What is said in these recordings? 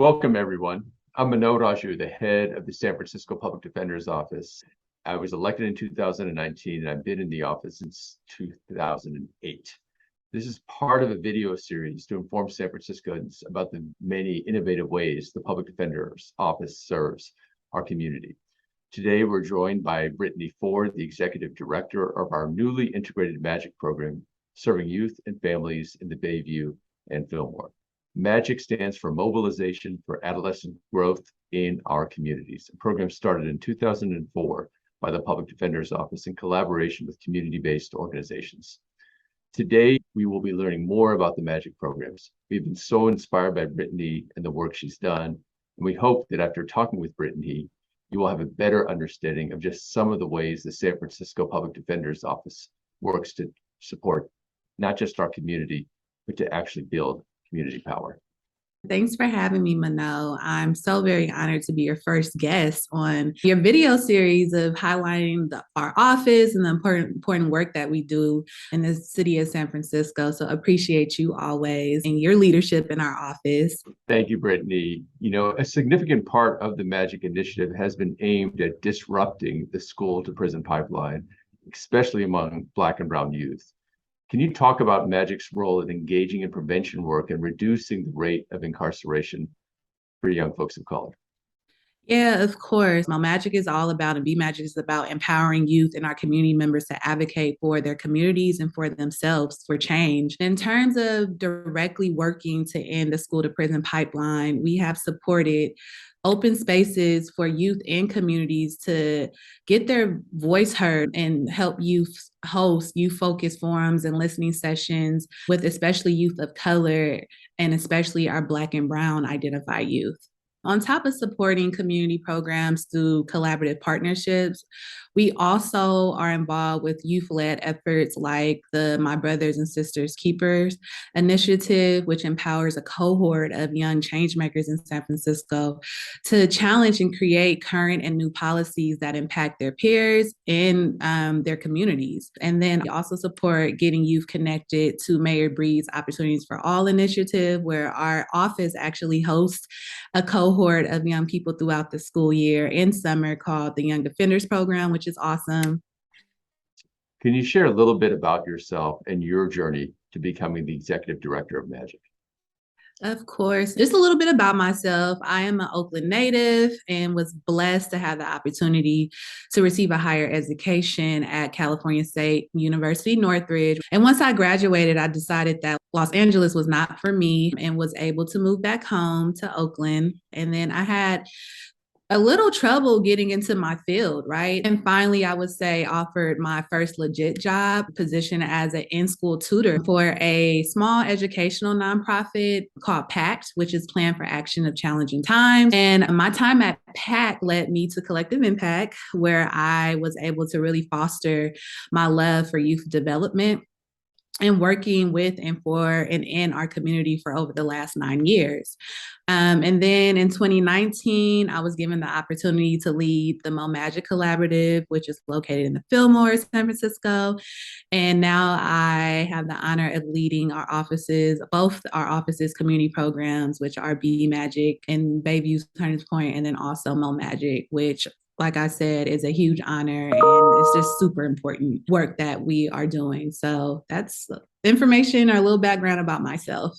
Welcome, everyone. I'm Mano Raju, the head of the San Francisco Public Defender's Office. I was elected in 2019, and I've been in the office since 2008. This is part of a video series to inform San Franciscans about the many innovative ways the Public Defender's Office serves our community. Today, we're joined by Brittany Ford, the Executive Director of our newly integrated MAGIC program, serving youth and families in the Bayview and Fillmore. MAGIC stands for Mobilization for Adolescent Growth in Our Communities, a program started in 2004 by the Public Defender's Office in collaboration with community-based organizations. Today, we will be learning more about the MAGIC programs. We've been so inspired by Brittany and the work she's done, and we hope that after talking with Brittany, you will have a better understanding of just some of the ways the San Francisco Public Defender's Office works to support not just our community, but to actually build community power. Thanks for having me, Mano. I'm so very honored to be your first guest on your video series of highlighting our office and the important work that we do in the city of San Francisco. So appreciate you always and your leadership in our office. Thank you, Brittany. You know, a significant part of the MAGIC initiative has been aimed at disrupting the school to prison pipeline, especially among Black and Brown youth. Can you talk about MAGIC's role in engaging in prevention work and reducing the rate of incarceration for young folks of color? Yeah, of course. MAGIC is all about, and BMAGIC is about empowering youth and our community members to advocate for their communities and for themselves for change. In terms of directly working to end the school to prison pipeline, we have supported open spaces for youth and communities to get their voice heard and help youth host youth-focused forums and listening sessions with especially youth of color and especially our Black and Brown identified youth. On top of supporting community programs through collaborative partnerships, we also are involved with youth-led efforts like the My Brothers and Sisters Keepers initiative, which empowers a cohort of young changemakers in San Francisco to challenge and create current and new policies that impact their peers and their communities. And then we also support getting youth connected to Mayor Breed's Opportunities for All initiative, where our office actually hosts a cohort of young people throughout the school year and summer called the Young Defenders Program, which is awesome. Can you share a little bit about yourself and your journey to becoming the executive director of MAGIC? Of course. Just a little bit about myself. I am an Oakland native and was blessed to have the opportunity to receive a higher education at California State University, Northridge. And once I graduated, I decided that Los Angeles was not for me and was able to move back home to Oakland. And then I had a little trouble getting into my field, right? And finally, I would say offered my first legit job position as an in-school tutor for a small educational nonprofit called PACT, which is Plan for Action of Challenging Times. And my time at PACT led me to Collective Impact, where I was able to really foster my love for youth development and working with and for and in our community for over the last 9 years. And then in 2019, I was given the opportunity to lead the MAGIC Collaborative, which is located in the Fillmore, San Francisco. And now I have the honor of leading our offices, both our offices' community programs, which are BMAGIC and Bayview Turning Point, and then also MAGIC, which, like I said, is a huge honor, and it's just super important work that we are doing. So that's information or a little background about myself.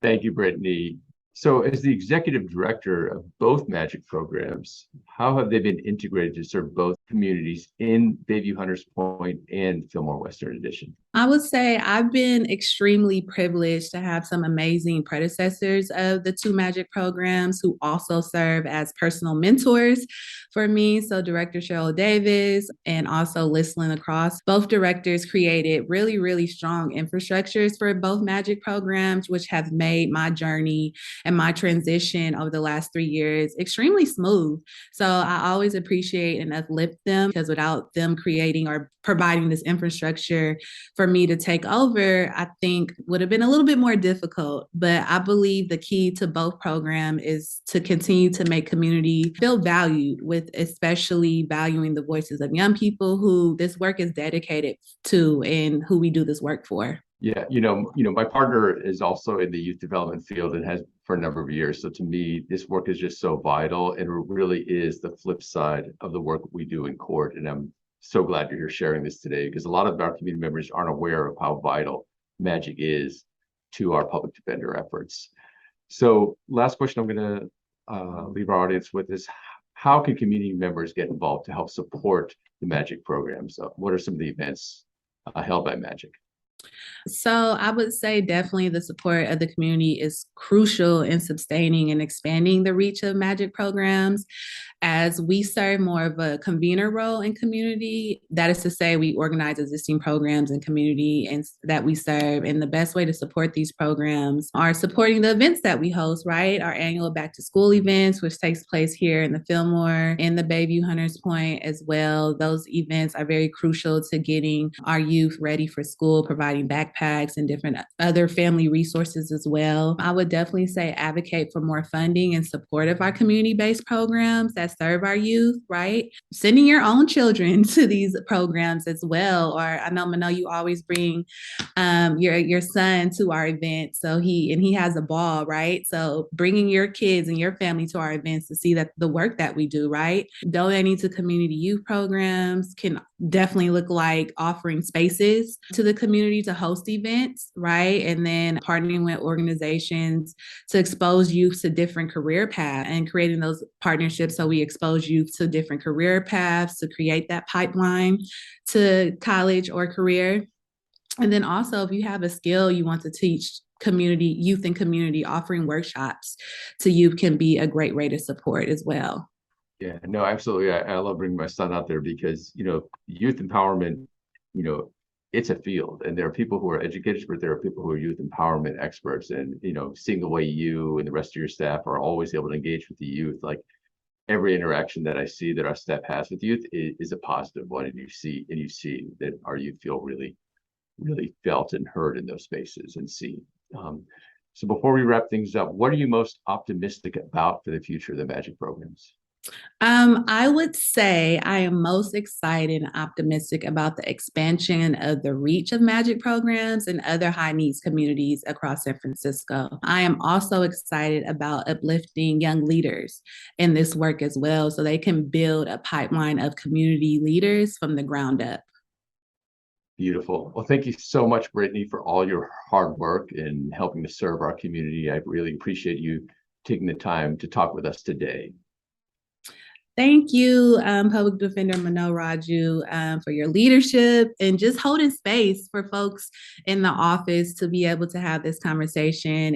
Thank you, Brittany. So as the executive director of both MAGIC programs, how have they been integrated to serve both communities in Bayview Hunters Point and Fillmore Western Addition? I would say I've been extremely privileged to have some amazing predecessors of the two MAGIC programs who also serve as personal mentors for me. So Director Cheryl Davis and also Lislyn Across. Both directors created really, really strong infrastructures for both MAGIC programs, which have made my journey and my transition over the last 3 years extremely smooth. So I always appreciate and uplift them, because without them creating or providing this infrastructure for me to take over, I think would have been a little bit more difficult. But I believe the key to both programs is to continue to make community feel valued, with especially valuing the voices of young people who this work is dedicated to and who we do this work for. Yeah, my partner is also in the youth development field and has for a number of years. So to me, this work is just so vital, and it really is the flip side of the work we do in court. And I'm so glad you're here sharing this today, because a lot of our community members aren't aware of how vital magic is to our public defender efforts. So last question I'm going to leave our audience with is, how can community members get involved to help support the magic programs? What are some of the events held by magic? So I would say definitely the support of the community is crucial in sustaining and expanding the reach of magic programs. As we serve more of a convener role in community, that is to say, we organize existing programs in community and that we serve. And the best way to support these programs are supporting the events that we host, right? Our annual back to school events, which takes place here in the Fillmore, in the Bayview Hunters Point as well. Those events are very crucial to getting our youth ready for school, providing backpacks and different other family resources as well. I would definitely say advocate for more funding and support of our community-based programs that serve our youth, right? Sending your own children to these programs as well. Or I know, Mano, you always bring your son to our event. So he has a ball, right? So bringing your kids and your family to our events to see that the work that we do, right? Donating to community youth programs can definitely look like offering spaces to the community to host events, right? And then partnering with organizations to expose youth to different career paths and creating those partnerships so we expose youth to different career paths to create that pipeline to college or career. And then also, if you have a skill you want to teach community, youth and community, offering workshops to youth can be a great way to support as well. Yeah, no, absolutely. I love bringing my son out there because, youth empowerment, it's a field, and there are people who are educators, but there are people who are youth empowerment experts. And, seeing the way you and the rest of your staff are always able to engage with the youth, like every interaction that I see that our staff has with youth is a positive one. And you see that our youth feel really, really felt and heard in those spaces and seen. So before we wrap things up, what are you most optimistic about for the future of the Magic programs? I would say I am most excited and optimistic about the expansion of the reach of magic programs and other high needs communities across San Francisco. I am also excited about uplifting young leaders in this work as well, so they can build a pipeline of community leaders from the ground up. Beautiful. Well, thank you so much, Brittany, for all your hard work in helping to serve our community. I really appreciate you taking the time to talk with us today. Thank you, Public Defender Mano Raju, for your leadership and just holding space for folks in the office to be able to have this conversation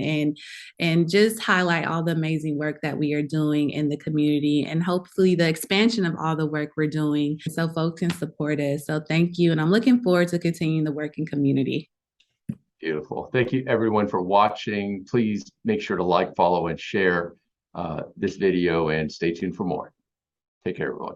and just highlight all the amazing work that we are doing in the community and hopefully the expansion of all the work we're doing so folks can support us. So thank you. And I'm looking forward to continuing the work in community. Beautiful. Thank you, everyone, for watching. Please make sure to like, follow, and share this video, and stay tuned for more. Take care, everyone.